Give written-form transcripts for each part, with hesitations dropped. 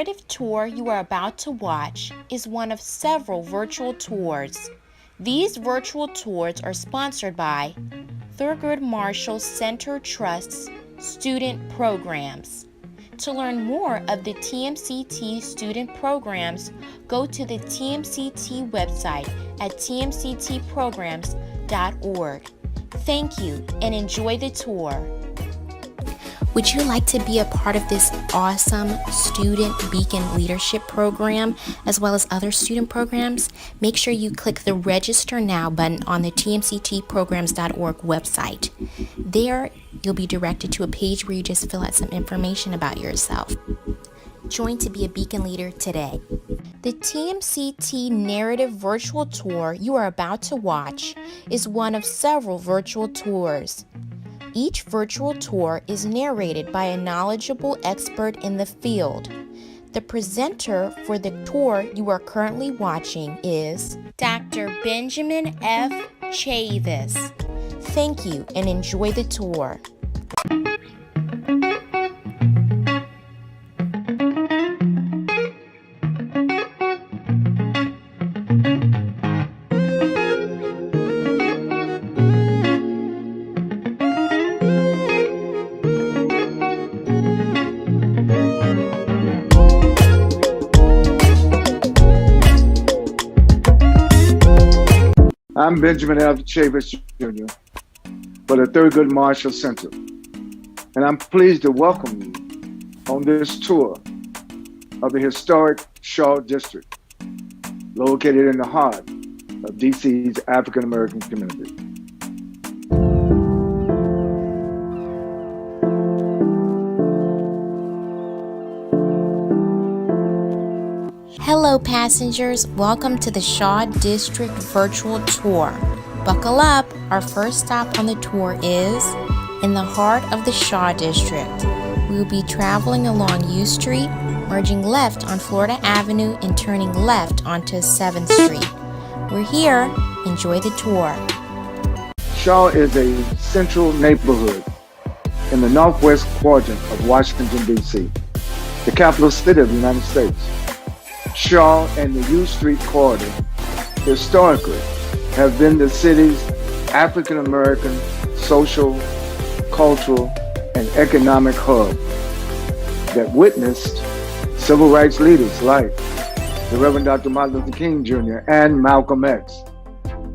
narrative tour you are about to watch is one of several virtual tours. These virtual tours are sponsored by Thurgood Marshall Center Trust's student programs. To learn more of the TMCT student programs, go to the TMCT website at tmctprograms.org. Thank you and enjoy the tour. Would you like to be a part of this awesome Student Beacon Leadership Program, as well as other student programs? Make sure you click the Register Now button on the tmctprograms.org website. There, you'll be directed to a page where you just fill out some information about yourself. Join to be a Beacon Leader today. The TMCT Narrative Virtual Tour you are about to watch is one of several virtual tours. Each virtual tour is narrated by a knowledgeable expert in the field. The presenter for the tour you are currently watching is Dr. Benjamin F. Chavis. Thank you and enjoy the tour. I'm Benjamin F. Chavis Jr. for the Thurgood Marshall Center, and I'm pleased to welcome you on this tour of the historic Shaw District, located in the heart of DC's African American community. Hello passengers, welcome to the Shaw District Virtual Tour. Buckle up, our first stop on the tour is in the heart of the Shaw District. We will be traveling along U Street, merging left on Florida Avenue and turning left onto 7th Street. We're here, enjoy the tour. Shaw is a central neighborhood in the northwest quadrant of Washington, D.C., the capital city of the United States. Shaw and the U Street corridor historically have been the city's African American social, cultural, and economic hub that witnessed civil rights leaders like the Reverend Dr. Martin Luther King Jr. and Malcolm X,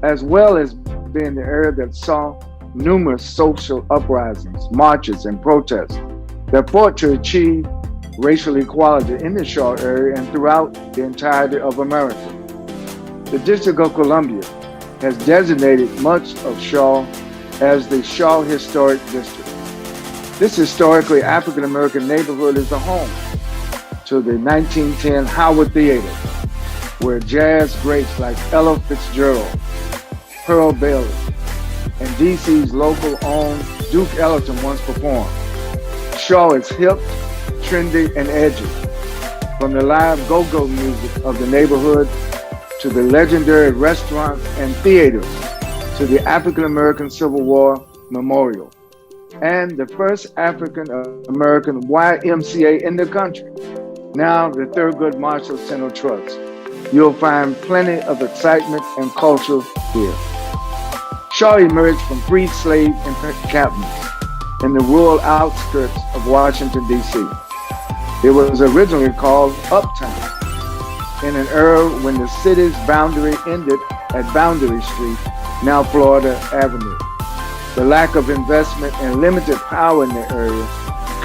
as well as being the area that saw numerous social uprisings, marches, and protests that fought to achieve racial equality in the Shaw area and throughout the entirety of America. The District of Columbia has designated much of Shaw as the Shaw Historic District. This historically African American neighborhood is the home to the 1910 Howard Theater, where jazz greats like Ella Fitzgerald, Pearl Bailey, and DC's local owned Duke Ellington once performed. Shaw is hip, trendy, and edgy. From the live go-go music of the neighborhood to the legendary restaurants and theaters to the African American Civil War Memorial and the first African American YMCA in the country, now the Thurgood Marshall Center Trust. You'll find plenty of excitement and culture here. Shaw emerged from freed slave encampments in the rural outskirts of Washington, D.C. It was originally called Uptown in an era when the city's boundary ended at Boundary Street, now Florida Avenue. The lack of investment and limited power in the area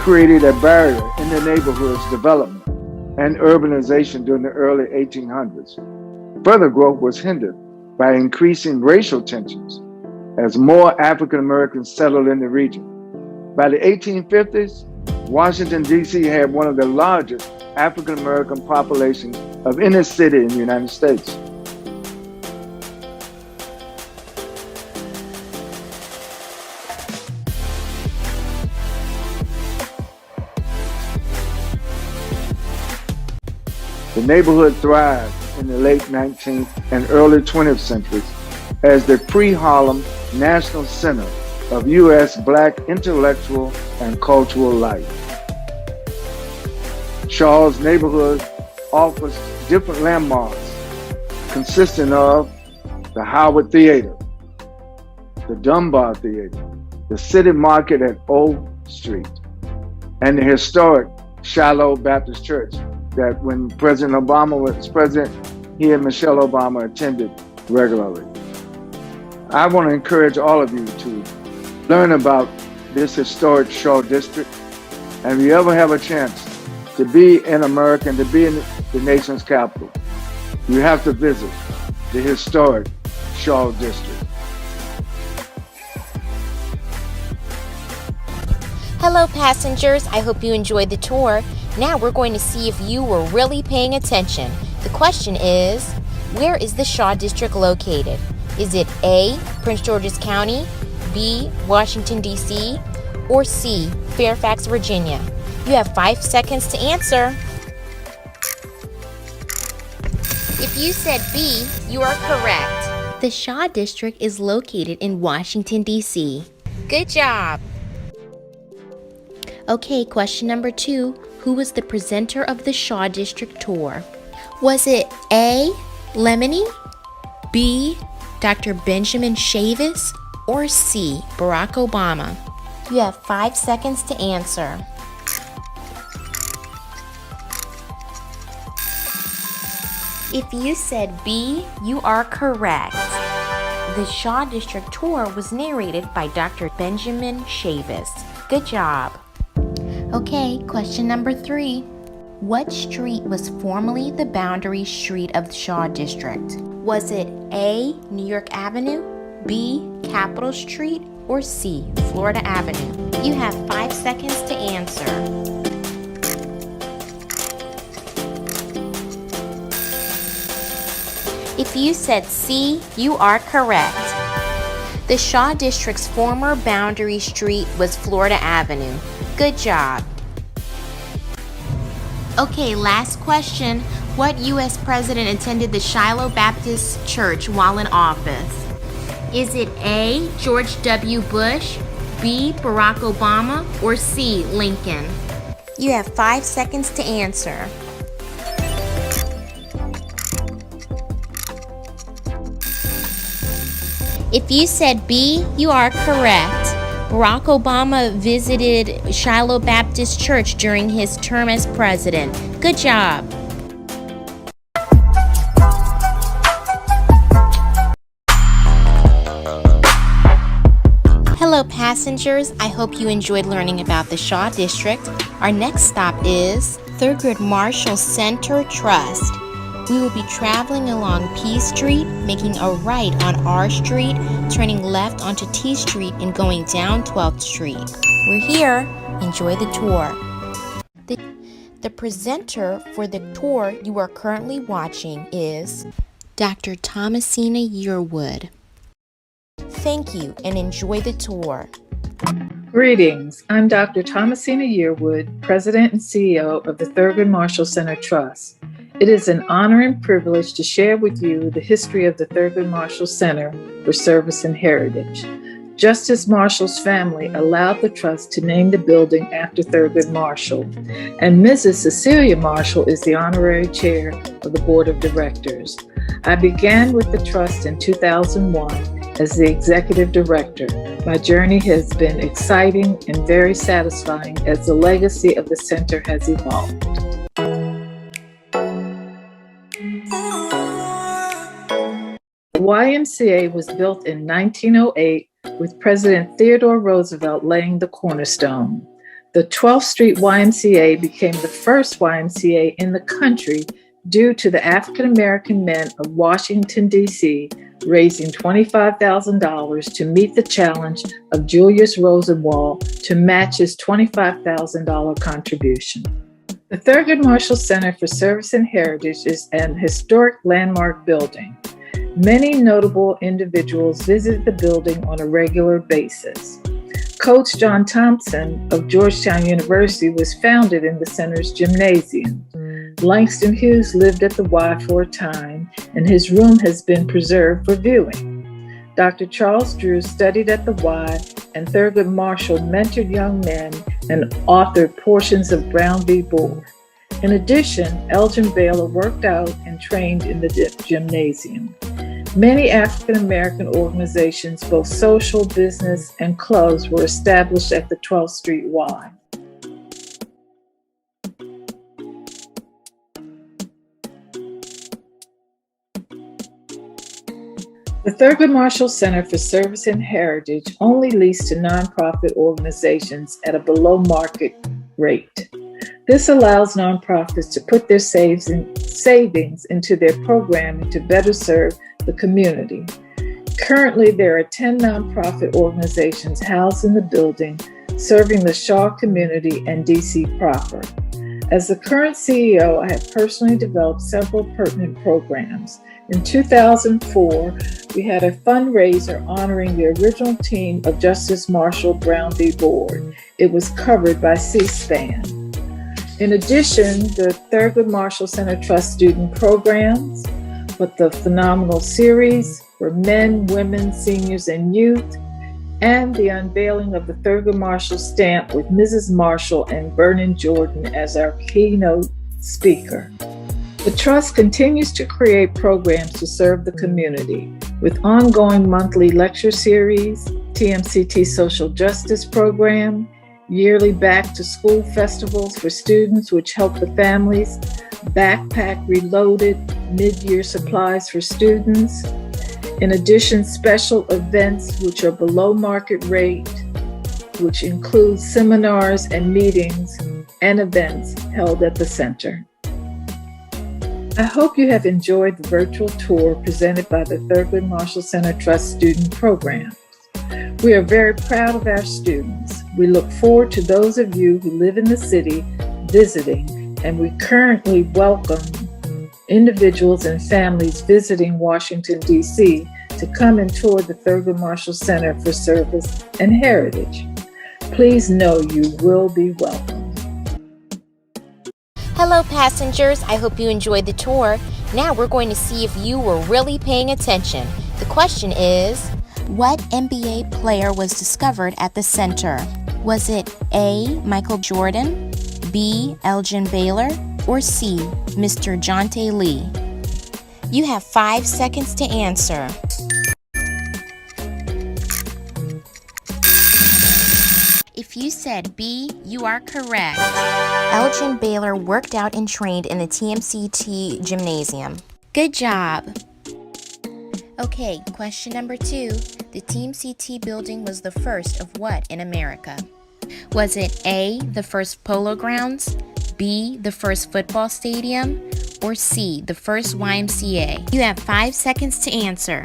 created a barrier in the neighborhood's development and urbanization during the early 1800s. Further growth was hindered by increasing racial tensions as more African Americans settled in the region. By the 1850s, Washington, D.C. had one of the largest African American populations of any city in the United States. The neighborhood thrived in the late 19th and early 20th centuries as the pre-Harlem National Center of U.S. Black intellectual and cultural life. Shaw's neighborhood offers different landmarks consisting of the Howard Theater, the Dunbar Theater, the City Market at O Street, and the historic Shiloh Baptist Church that when President Obama was president, he and Michelle Obama attended regularly. I want to encourage all of you to learn about this historic Shaw District, and if you ever have a chance to be in America and to be in the nation's capital, you have to visit the historic Shaw District. Hello passengers, I hope you enjoyed the tour. Now we're going to see if you were really paying attention. The question is, where is the Shaw District located? Is it A, Prince George's County, B, Washington, D.C., or C, Fairfax, Virginia? You have 5 seconds to answer. If you said B, you are correct. The Shaw District is located in Washington, D.C. Good job. Okay, question number 2. Who was the presenter of the Shaw District tour? Was it A, Lemony, B, Dr. Benjamin Chavis, or C, Barack Obama? You have 5 seconds to answer. If you said B, you are correct. The Shaw District tour was narrated by Dr. Benjamin Chavis. Good job. Okay, question number 3. What street was formerly the boundary street of the Shaw District? Was it A, New York Avenue, B, Capitol Street, or C, Florida Avenue? You have 5 seconds to answer. If you said C, you are correct. The Shaw District's former boundary street was Florida Avenue. Good job. Okay, last question. What U.S. president attended the Shiloh Baptist Church while in office? Is it A, George W. Bush, B, Barack Obama, or C, Lincoln? You have 5 seconds to answer. If you said B, you are correct. Barack Obama visited Shiloh Baptist Church during his term as president. Good job. Hello passengers, I hope you enjoyed learning about the Shaw District. Our next stop is Thurgood Marshall Center Trust. We will be traveling along P Street, making a right on R Street, turning left onto T Street, and going down 12th Street. We're here. Enjoy the tour. The presenter for the tour you are currently watching is Dr. Thomasina Yearwood. Thank you and enjoy the tour. Greetings. I'm Dr. Thomasina Yearwood, President and CEO of the Thurgood Marshall Center Trust. It is an honor and privilege to share with you the history of the Thurgood Marshall Center for Service and Heritage. Justice Marshall's family allowed the trust to name the building after Thurgood Marshall, and Mrs. Cecilia Marshall is the honorary chair of the board of directors. I began with the trust in 2001 as the executive director. My journey has been exciting and very satisfying as the legacy of the center has evolved. The YMCA was built in 1908 with President Theodore Roosevelt laying the cornerstone. The 12th Street YMCA became the first YMCA in the country due to the African American men of Washington, D.C. raising $25,000 to meet the challenge of Julius Rosenwald to match his $25,000 contribution. The Thurgood Marshall Center for Service and Heritage is an historic landmark building. Many notable individuals visit the building on a regular basis. Coach John Thompson of Georgetown University was founded in the center's gymnasium. Langston Hughes lived at the Y for a time, and his room has been preserved for viewing. Dr. Charles Drew studied at the Y, and Thurgood Marshall mentored young men and authored portions of Brown v. Board. In addition, Elgin Baylor worked out and trained in the gymnasium. Many African American organizations, both social, business, and clubs, were established at the 12th Street Y. The Thurgood Marshall Center for Service and Heritage only leased to nonprofit organizations at a below market rate. This allows nonprofits to put their savings into their programming to better serve the community. Currently, there are 10 nonprofit organizations housed in the building, serving the Shaw community and DC proper. As the current CEO, I have personally developed several pertinent programs. In 2004, we had a fundraiser honoring the original team of Justice Marshall Brown v. Board. It was covered by C-SPAN. In addition, the Thurgood Marshall Center Trust student programs, with the Phenomenal Series for men, women, seniors, and youth, and the unveiling of the Thurgood Marshall stamp with Mrs. Marshall and Vernon Jordan as our keynote speaker. The Trust continues to create programs to serve the community with ongoing monthly lecture series, TMCT Social Justice Program, yearly back to school festivals for students which help the families, Backpack Reloaded, mid-year supplies for students. In addition, special events which are below market rate, which include seminars and meetings and events held at the center. I hope you have enjoyed the virtual tour presented by the Thurgood Marshall Center Trust student programs. We are very proud of our students. We look forward to those of you who live in the city visiting, and we currently welcome individuals and families visiting Washington, D.C. to come and tour the Thurgood Marshall Center for Service and Heritage. Please know you will be welcome. Hello, passengers. I hope you enjoyed the tour. Now we're going to see if you were really paying attention. The question is, what NBA player was discovered at the center? Was it A, Michael Jordan, B, Elgin Baylor, or C, Mr. Jonte Lee? You have 5 seconds to answer. If you said B, you are correct. Elgin Baylor worked out and trained in the TMCT gymnasium. Good job. Okay, question number 2. The TMCT building was the first of what in America? Was it A, the first polo grounds, B, the first football stadium, or C, the first YMCA? You have 5 seconds to answer.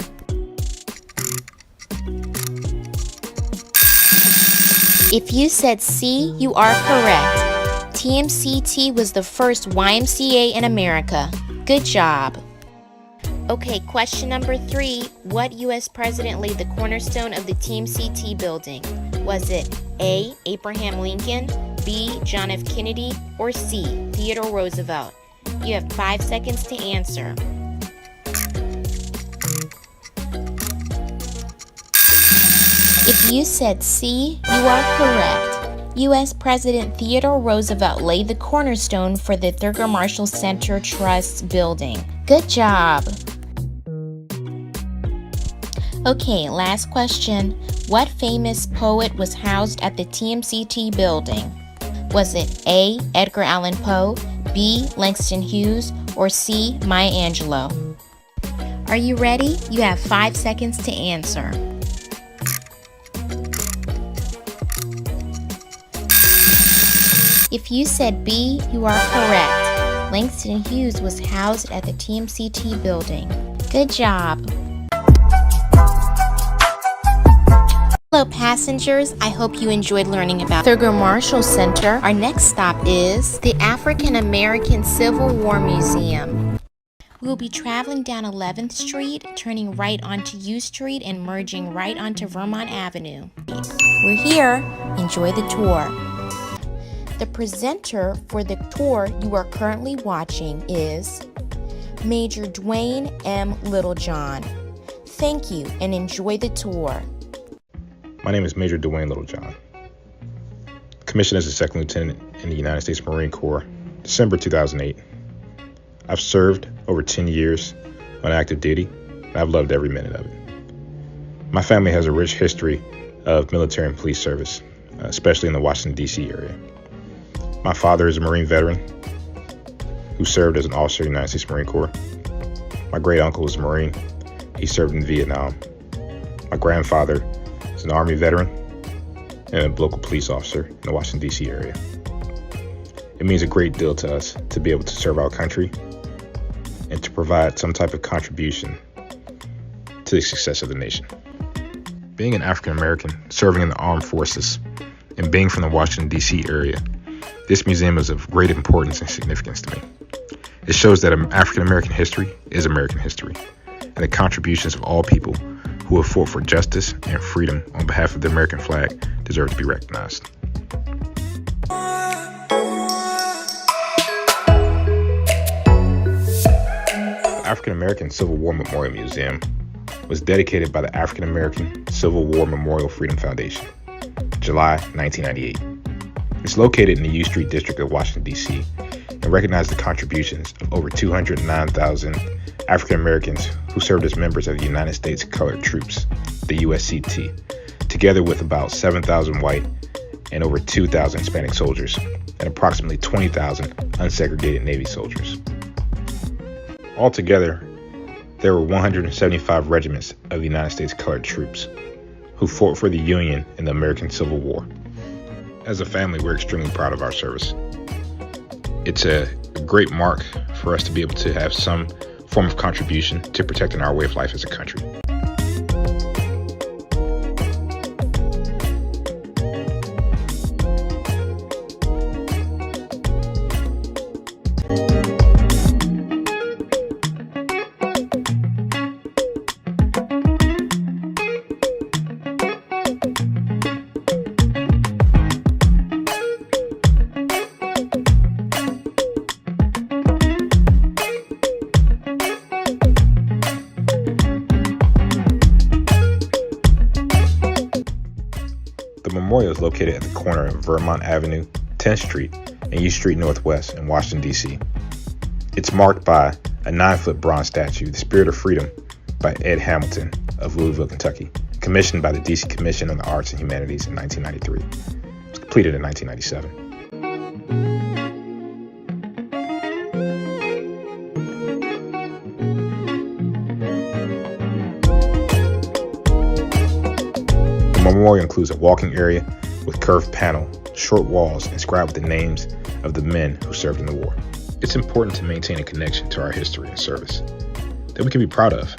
If you said C, you are correct. TMCT was the first YMCA in America. Good job. Okay, question number 3. What U.S. president laid the cornerstone of the TMCT building? Was it A, Abraham Lincoln, B, John F. Kennedy, or C, Theodore Roosevelt? You have 5 seconds to answer. If you said C, you are correct. U.S. President Theodore Roosevelt laid the cornerstone for the Thurgood Marshall Center Trust building. Good job. Okay, last question. What famous poet was housed at the TMCT building? Was it A, Edgar Allan Poe, B, Langston Hughes, or C, Maya Angelou? Are you ready? You have 5 seconds to answer. If you said B, you are correct. Langston Hughes was housed at the TMCT building. Good job. Hello, passengers. I hope you enjoyed learning about Thurgood Marshall Center. Our next stop is the African American Civil War Museum. We'll be traveling down 11th Street, turning right onto U Street, and merging right onto Vermont Avenue. We're here. Enjoy the tour. The presenter for the tour you are currently watching is Major Dwayne M. Littlejohn. Thank you and enjoy the tour. My name is Major Dwayne Littlejohn, commissioned as a second lieutenant in the United States Marine Corps, December 2008. I've served over 10 years on active duty, and I've loved every minute of it. My family has a rich history of military and police service, especially in the Washington, D.C. area. My father is a Marine veteran who served as an officer in the United States Marine Corps. My great uncle was a Marine. He served in Vietnam. My grandfather is an Army veteran and a local police officer in the Washington, D.C. area. It means a great deal to us to be able to serve our country and to provide some type of contribution to the success of the nation. Being an African American, serving in the armed forces, and being from the Washington, D.C. area, this museum is of great importance and significance to me. It shows that African American history is American history, and the contributions of all people who have fought for justice and freedom on behalf of the American flag deserve to be recognized. The African American Civil War Memorial Museum was dedicated by the African American Civil War Memorial Freedom Foundation, July 1998. It's located in the U Street District of Washington, D.C., and recognized the contributions of over 209,000 African Americans who served as members of the United States Colored Troops, the USCT, together with about 7,000 white and over 2,000 Hispanic soldiers, and approximately 20,000 unsegregated Navy soldiers. Altogether, there were 175 regiments of the United States Colored Troops who fought for the Union in the American Civil War. As a family, we're extremely proud of our service. It's a great mark for us to be able to have some form of contribution to protecting our way of life as a country. The memorial is located at the corner of Vermont Avenue, 10th Street, and U Street Northwest in Washington, D.C. It's marked by a 9-foot bronze statue, The Spirit of Freedom, by Ed Hamilton of Louisville, Kentucky, commissioned by the D.C. Commission on the Arts and Humanities in 1993. It was completed in 1997. The memorial includes a walking area with curved panel, short walls inscribed with the names of the men who served in the war. It's important to maintain a connection to our history and service that we can be proud of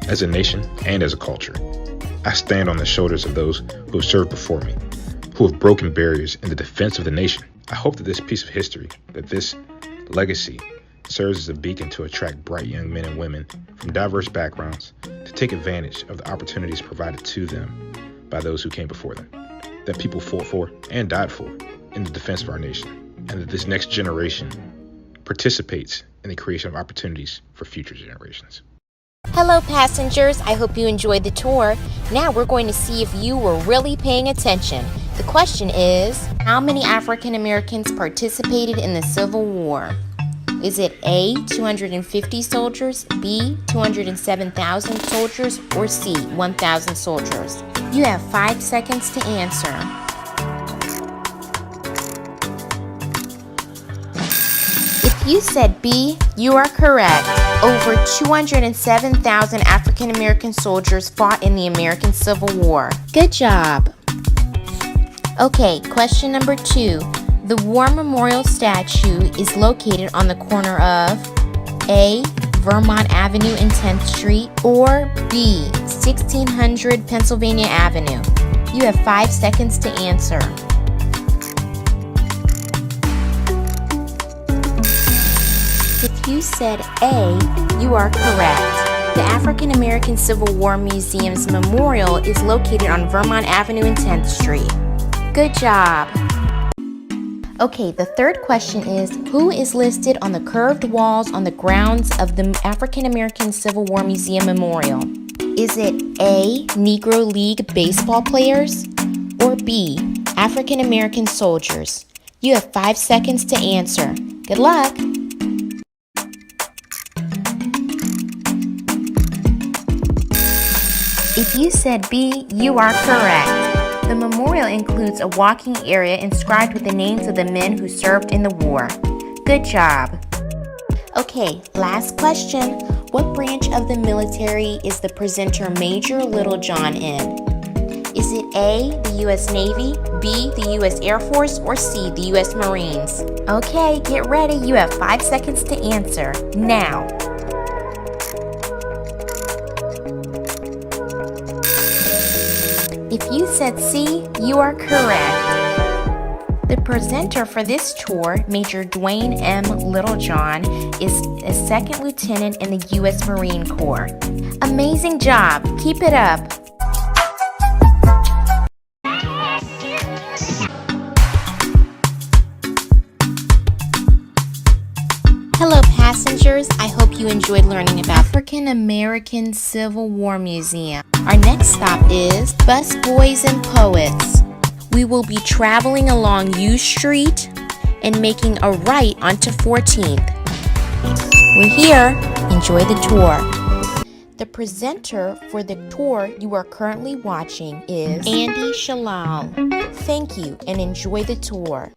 as a nation and as a culture. I stand on the shoulders of those who have served before me, who have broken barriers in the defense of the nation. I hope that this piece of history, that this legacy, serves as a beacon to attract bright young men and women from diverse backgrounds to take advantage of the opportunities provided to them by those who came before them, that people fought for and died for in the defense of our nation, and that this next generation participates in the creation of opportunities for future generations. Hello passengers, I hope you enjoyed the tour. Now we're going to see if you were really paying attention. The question is, how many African Americans participated in the Civil War? Is it A, 250 soldiers, B, 207,000 soldiers, or C, 1,000 soldiers? You have 5 seconds to answer. If you said B, you are correct. Over 207,000 African American soldiers fought in the American Civil War. Good job. Okay, question number 2. The War Memorial statue is located on the corner of A, Vermont Avenue and 10th Street, or B, 1600 Pennsylvania Avenue. You have 5 seconds to answer. If you said A, you are correct. The African American Civil War Museum's memorial is located on Vermont Avenue and 10th Street. Good job. Okay, the third question is, who is listed on the curved walls on the grounds of the African American Civil War Museum Memorial? Is it A, Negro League baseball players, or B, African American soldiers? You have 5 seconds to answer. Good luck! If you said B, you are correct. The memorial includes a walking area inscribed with the names of the men who served in the war. Good job! Okay, last question. What branch of the military is the presenter Major Littlejohn in? Is it A, the U.S. Navy, B, the U.S. Air Force, or C, the U.S. Marines? Okay, get ready. You have 5 seconds to answer. Now. If you said C, you are correct. The presenter for this tour, Major Dwayne M. Littlejohn, is a second lieutenant in the U.S. Marine Corps. Amazing job! Keep it up! Hello passengers, I hope you enjoyed learning about African American Civil War Museum. Our next stop is Busboys and Poets. We will be traveling along U Street and making a right onto 14th. We're here, enjoy the tour. The presenter for the tour you are currently watching is Andy Shalal. Thank you and enjoy the tour.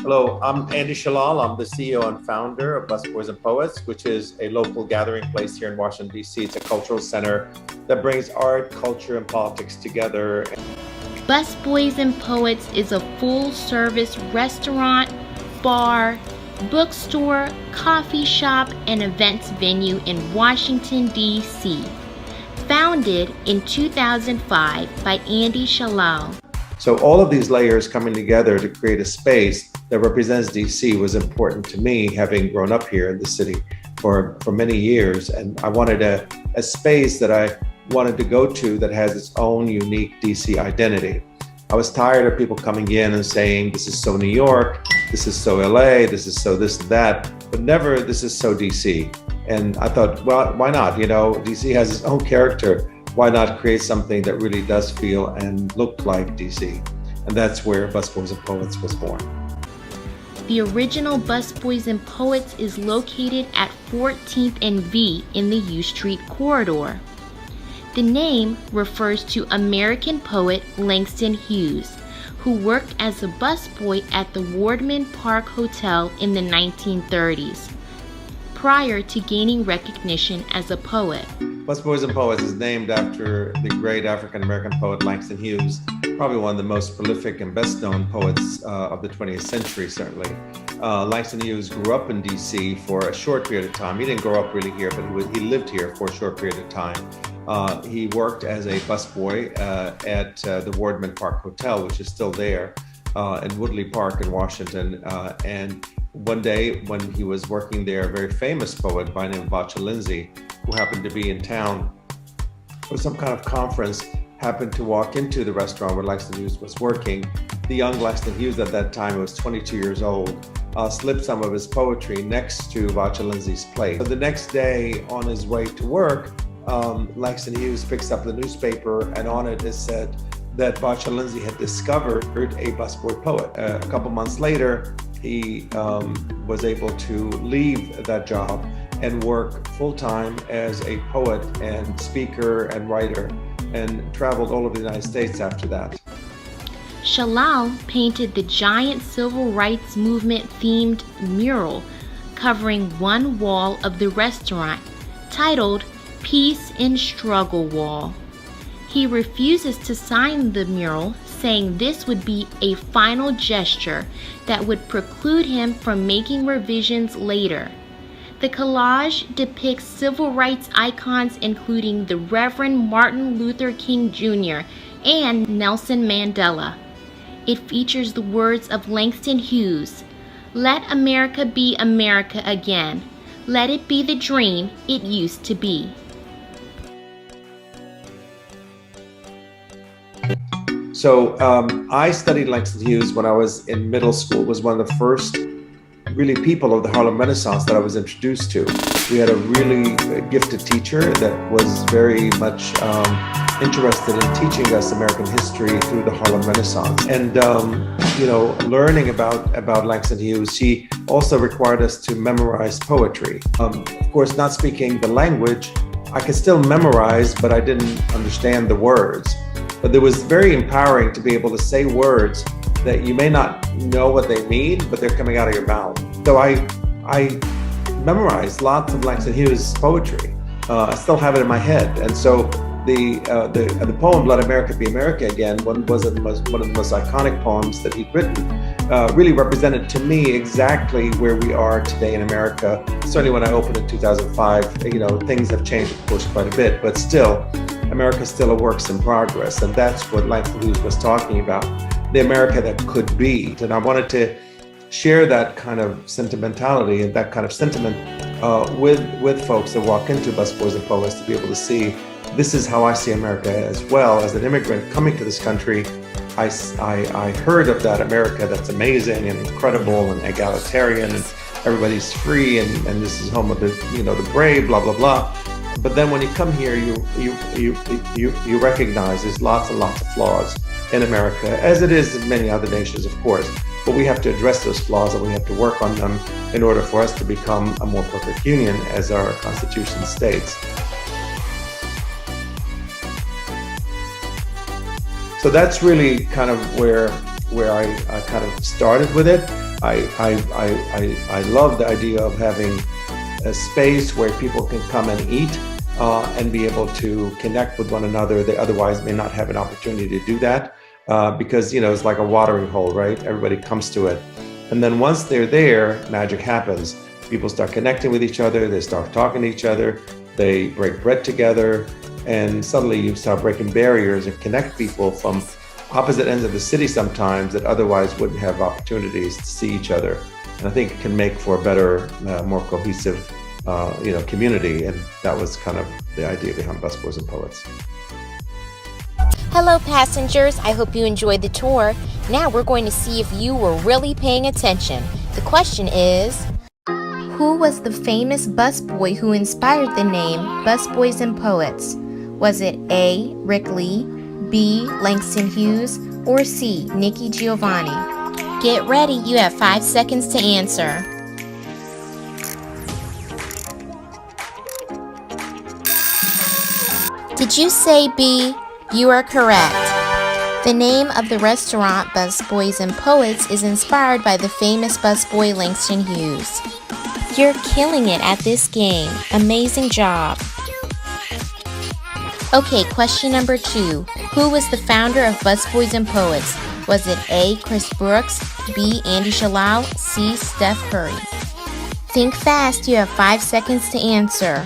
Hello, I'm Andy Shalal. I'm the CEO and founder of Busboys and Poets, which is a local gathering place here in Washington, D.C. It's a cultural center that brings art, culture, and politics together. Busboys and Poets is a full-service restaurant, bar, bookstore, coffee shop, and events venue in Washington, D.C. Founded in 2005 by Andy Shalal. So all of these layers coming together to create a space that represents DC was important to me, having grown up here in the city for many years. And I wanted a space that I wanted to go to that has its own unique DC identity. I was tired of people coming in and saying, this is so New York, this is so LA, this is so this and that, but never this is so DC. And I thought, well, why not? You know, DC has its own character. Why not create something that really does feel and look like DC? And that's where Busboys and Poets was born. The original Busboys and Poets is located at 14th and V in the U Street corridor. The name refers to American poet Langston Hughes, who worked as a busboy at the Wardman Park Hotel in the 1930s, prior to gaining recognition as a poet. Busboys and Poets is named after the great African-American poet Langston Hughes, probably one of the most prolific and best-known poets of the 20th century, certainly. Langston Hughes grew up in D.C. for a short period of time. He didn't grow up really here, but he lived here for a short period of time. He worked as a busboy at the Wardman Park Hotel, which is still there in Woodley Park in Washington. And one day when he was working there, a very famous poet by the name of Vacha Lindsay, who happened to be in town for some kind of conference, happened to walk into the restaurant where Langston Hughes was working. The young Langston Hughes at that time was 22 years old, slipped some of his poetry next to Vacha Lindsay's plate. So the next day on his way to work, Langston Hughes picks up the newspaper, and on it said that Vacha Lindsay had discovered a busboy poet. A couple months later, he was able to leave that job and work full-time as a poet and speaker and writer, and traveled all over the United States after that. Shalal painted the giant civil rights movement themed mural covering one wall of the restaurant, titled Peace in Struggle Wall. He refuses to sign the mural, saying this would be a final gesture that would preclude him from making revisions later. The collage depicts civil rights icons including the Reverend Martin Luther King Jr. and Nelson Mandela. It features the words of Langston Hughes, "Let America be America again. Let it be the dream it used to be." So I studied Langston Hughes when I was in middle school. It was one of the first really people of the Harlem Renaissance that I was introduced to. We had a really gifted teacher that was very much interested in teaching us American history through the Harlem Renaissance. And, learning about Langston Hughes, she also required us to memorize poetry. Of course, not speaking the language, I could still memorize, but I didn't understand the words. But it was very empowering to be able to say words that you may not know what they mean, but they're coming out of your mouth. So I memorized lots of Langston Hughes poetry. I still have it in my head. And so the poem "Let America Be America Again," one of the most iconic poems that he'd written, really represented to me exactly where we are today in America. Certainly when I opened in 2005, things have changed, of course, quite a bit, but still, America is still a work in progress. And that's what Langston Hughes was talking about, the America that could be. And I wanted to share that kind of sentimentality and that kind of sentiment with folks that walk into Busboys and Poets, to be able to see, this is how I see America as well. As an immigrant coming to this country, I heard of that America that's amazing and incredible and egalitarian, and everybody's free, and this is home of the brave, blah, blah, blah. But then when you come here, you recognize there's lots and lots of flaws in America, as it is in many other nations, of course. But we have to address those flaws, and we have to work on them in order for us to become a more perfect union, as our Constitution states. So that's really kind of where I kind of started with it. I love the idea of having a space where people can come and eat and be able to connect with one another. They otherwise may not have an opportunity to do that because, it's like a watering hole, right? Everybody comes to it. And then once they're there, magic happens. People start connecting with each other. They start talking to each other. They break bread together. And suddenly you start breaking barriers and connect people from opposite ends of the city sometimes that otherwise wouldn't have opportunities to see each other. And I think it can make for a better, more cohesive, community. And that was kind of the idea behind Busboys and Poets. Hello, passengers. I hope you enjoyed the tour. Now we're going to see if you were really paying attention. The question is, who was the famous busboy who inspired the name Busboys and Poets? Was it A, Rick Lee, B, Langston Hughes, or C, Nikki Giovanni? Get ready, you have 5 seconds to answer. Did you say B? You are correct. The name of the restaurant Busboys and Poets is inspired by the famous busboy Langston Hughes. You're killing it at this game. Amazing job. Okay, question number 2. Who was the founder of Busboys and Poets? Was it A, Chris Brooks, B, Andy Shalal, C, Steph Curry? Think fast, you have 5 seconds to answer.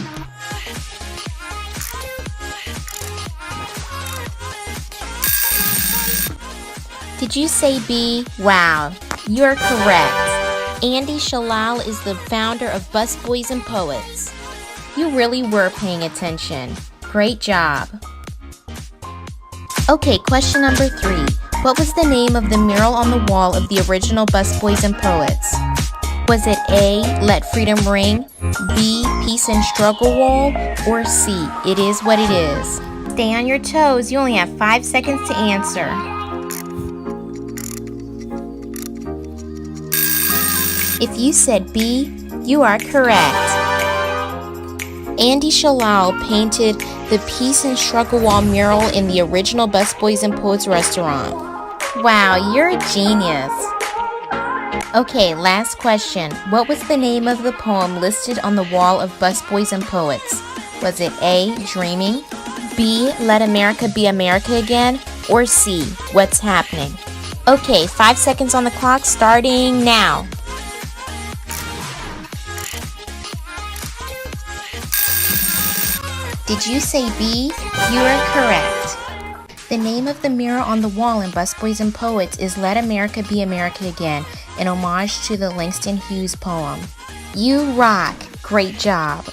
Did you say B? Wow, you're correct. Andy Shalal is the founder of Busboys and Poets. You really were paying attention. Great job. Okay, question number 3. What was the name of the mural on the wall of the original Busboys and Poets? Was it A, Let Freedom Ring, B, Peace and Struggle Wall, or C, It Is What It Is? Stay on your toes, you only have 5 seconds to answer. If you said B, you are correct. Andy Shalal painted the Peace and Struggle Wall mural in the original Busboys and Poets restaurant. Wow, you're a genius. Okay, last question. What was the name of the poem listed on the wall of Busboys and Poets? Was it A, Dreaming, B, Let America Be America Again, or C, What's Happening? Okay, 5 seconds on the clock starting now. Did you say B? You are correct. The name of the mural on the wall in Busboys and Poets is Let America Be America Again, in homage to the Langston Hughes poem. You rock! Great job!